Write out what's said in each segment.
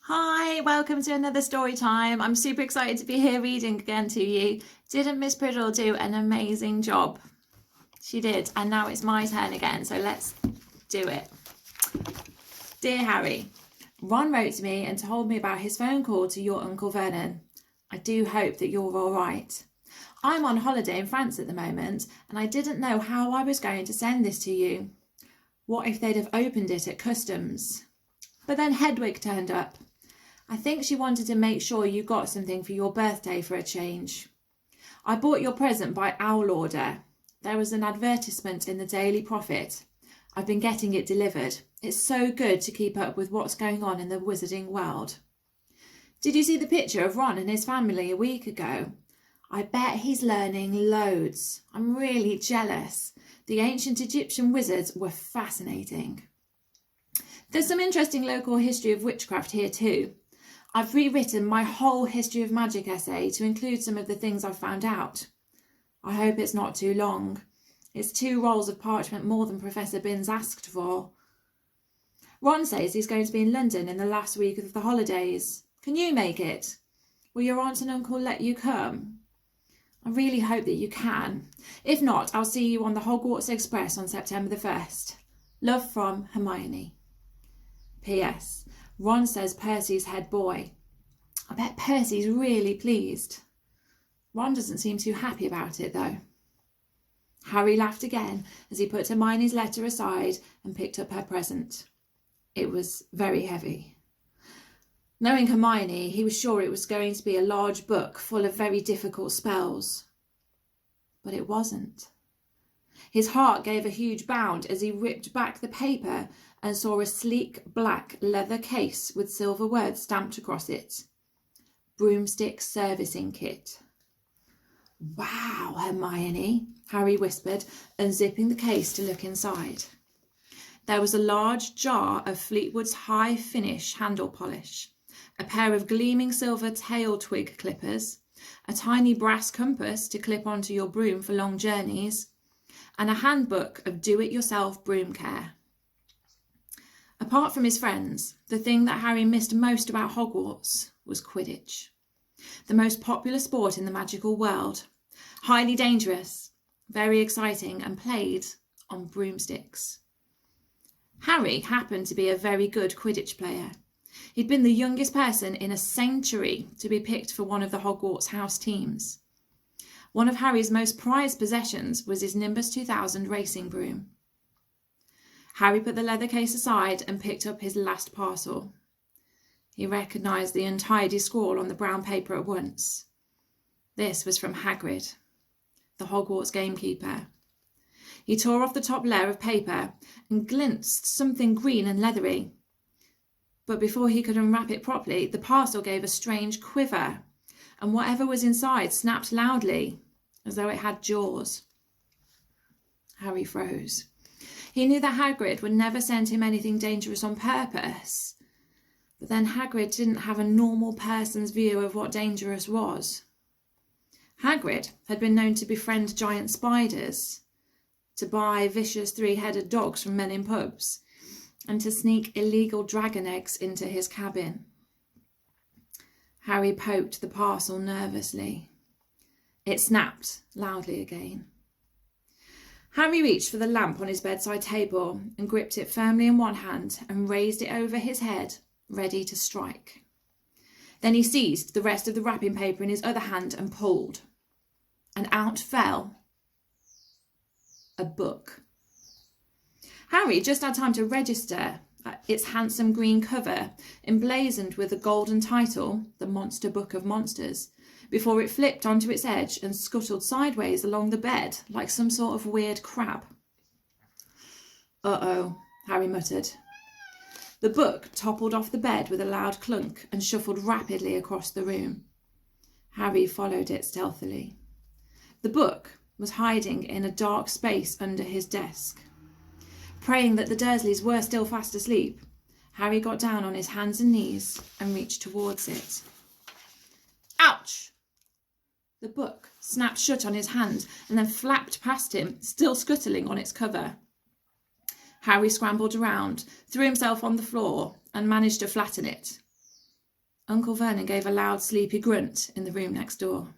Hi, welcome to another story time. I'm super excited to be here reading again to you. Didn't Miss Priddle do an amazing job? She did, and now it's my turn again, so let's do it. Dear Harry, Ron wrote to me and told me about his phone call to your Uncle Vernon. I do hope that you're all right. I'm on holiday in France at the moment, and I didn't know how I was going to send this to you. What if they'd have opened it at customs? But then Hedwig turned up. I think she wanted to make sure you got something for your birthday for a change. I bought your present by owl order. There was an advertisement in the Daily Prophet. I've been getting it delivered. It's so good to keep up with what's going on in the wizarding world. Did you see the picture of Ron and his family a week ago? I bet he's learning loads. I'm really jealous. The ancient Egyptian wizards were fascinating. There's some interesting local history of witchcraft here too. I've rewritten my whole history of magic essay to include some of the things I've found out. I hope it's not too long. It's 2 rolls of parchment more than Professor Binns asked for. Ron says he's going to be in London in the last week of the holidays. Can you make it? Will your aunt and uncle let you come? I really hope that you can. If not, I'll see you on the Hogwarts Express on September the 1st. Love from Hermione. P.S. Ron says Percy's head boy. I bet Percy's really pleased. Ron doesn't seem too happy about it though. Harry laughed again as he put Hermione's letter aside and picked up her present. It was very heavy. Knowing Hermione, he was sure it was going to be a large book full of very difficult spells. But it wasn't. His heart gave a huge bound as he ripped back the paper and saw a sleek black leather case with silver words stamped across it. Broomstick Servicing Kit. Wow, Hermione, Harry whispered, unzipping the case to look inside. There was a large jar of Fleetwood's high finish handle polish, a pair of gleaming silver tail twig clippers, a tiny brass compass to clip onto your broom for long journeys, and a handbook of do-it-yourself broom care. Apart from his friends, the thing that Harry missed most about Hogwarts was Quidditch. The most popular sport in the magical world. Highly dangerous, very exciting, and played on broomsticks. Harry happened to be a very good Quidditch player. He'd been the youngest person in a century to be picked for one of the Hogwarts house teams. One of Harry's most prized possessions was his Nimbus 2000 racing broom. Harry put the leather case aside and picked up his last parcel. He recognised the untidy scrawl on the brown paper at once. This was from Hagrid, the Hogwarts gamekeeper. He tore off the top layer of paper and glimpsed something green and leathery. But before he could unwrap it properly, the parcel gave a strange quiver, and whatever was inside snapped loudly, as though it had jaws. Harry froze. He knew that Hagrid would never send him anything dangerous on purpose. But then Hagrid didn't have a normal person's view of what dangerous was. Hagrid had been known to befriend giant spiders, to buy vicious 3-headed dogs from men in pubs, and to sneak illegal dragon eggs into his cabin. Harry poked the parcel nervously. It snapped loudly again. Harry reached for the lamp on his bedside table and gripped it firmly in one hand and raised it over his head, ready to strike. Then he seized the rest of the wrapping paper in his other hand and pulled. And out fell a book. Harry just had time to register its handsome green cover, emblazoned with the golden title, The Monster Book of Monsters, before it flipped onto its edge and scuttled sideways along the bed like some sort of weird crab. Uh-oh, Harry muttered. The book toppled off the bed with a loud clunk and shuffled rapidly across the room. Harry followed it stealthily. The book was hiding in a dark space under his desk. Praying that the Dursleys were still fast asleep, Harry got down on his hands and knees and reached towards it. Ouch! The book snapped shut on his hand and then flapped past him, still scuttling on its cover. Harry scrambled around, threw himself on the floor and managed to flatten it. Uncle Vernon gave a loud, sleepy grunt in the room next door.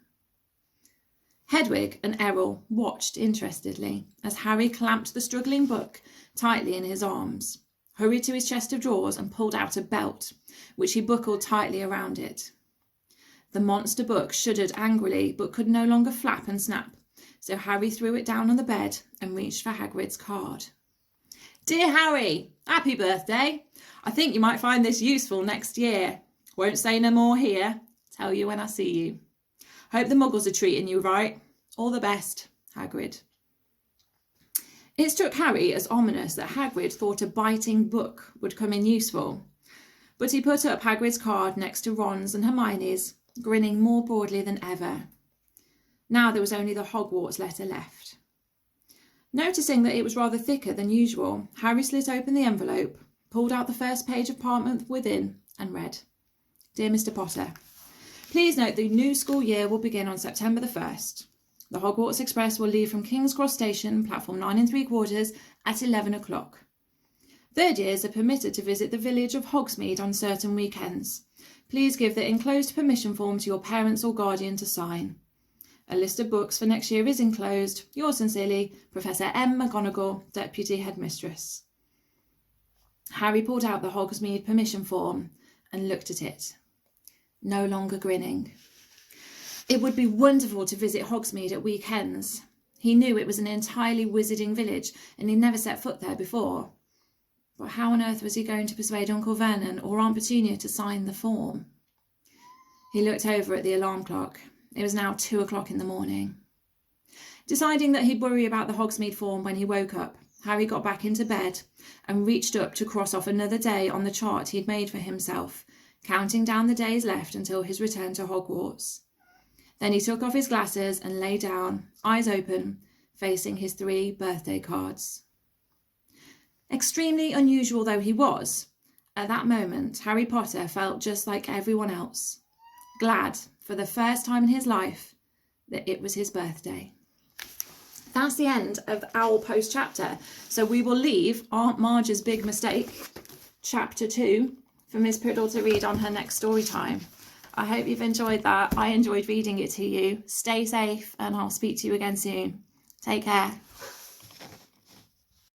Hedwig and Errol watched interestedly as Harry clamped the struggling book tightly in his arms, hurried to his chest of drawers and pulled out a belt, which he buckled tightly around it. The monster book shuddered angrily but could no longer flap and snap, so Harry threw it down on the bed and reached for Hagrid's card. Dear Harry, happy birthday! I think you might find this useful next year. Won't say no more here. Tell you when I see you. Hope the muggles are treating you right. All the best, Hagrid. It struck Harry as ominous that Hagrid thought a biting book would come in useful, but he put up Hagrid's card next to Ron's and Hermione's, grinning more broadly than ever. Now there was only the Hogwarts letter left. Noticing that it was rather thicker than usual, Harry slit open the envelope, pulled out the first page of parchment within, and read, Dear Mr. Potter, please note the new school year will begin on September the 1st. The Hogwarts Express will leave from King's Cross Station, platform 9 3/4, at 11 o'clock. Third years are permitted to visit the village of Hogsmeade on certain weekends. Please give the enclosed permission form to your parents or guardian to sign. A list of books for next year is enclosed. Yours sincerely, Professor M. McGonagall, Deputy Headmistress. Harry pulled out the Hogsmeade permission form and looked at it, no longer grinning. It would be wonderful to visit Hogsmeade at weekends. He knew it was an entirely wizarding village and he'd never set foot there before. But how on earth was he going to persuade Uncle Vernon or Aunt Petunia to sign the form? He looked over at the alarm clock. It was now 2 o'clock in the morning. Deciding that he'd worry about the Hogsmeade form when he woke up, Harry got back into bed and reached up to cross off another day on the chart he'd made for himself, counting down the days left until his return to Hogwarts. Then he took off his glasses and lay down, eyes open, facing his 3 birthday cards. Extremely unusual though he was, at that moment Harry Potter felt just like everyone else, glad for the first time in his life that it was his birthday. That's the end of the Owl Post chapter. So we will leave Aunt Marge's Big Mistake, chapter 2, for Miss Priddle to read on her next story time. I hope you've enjoyed that. I enjoyed reading it to you. Stay safe and I'll speak to you again soon. Take care.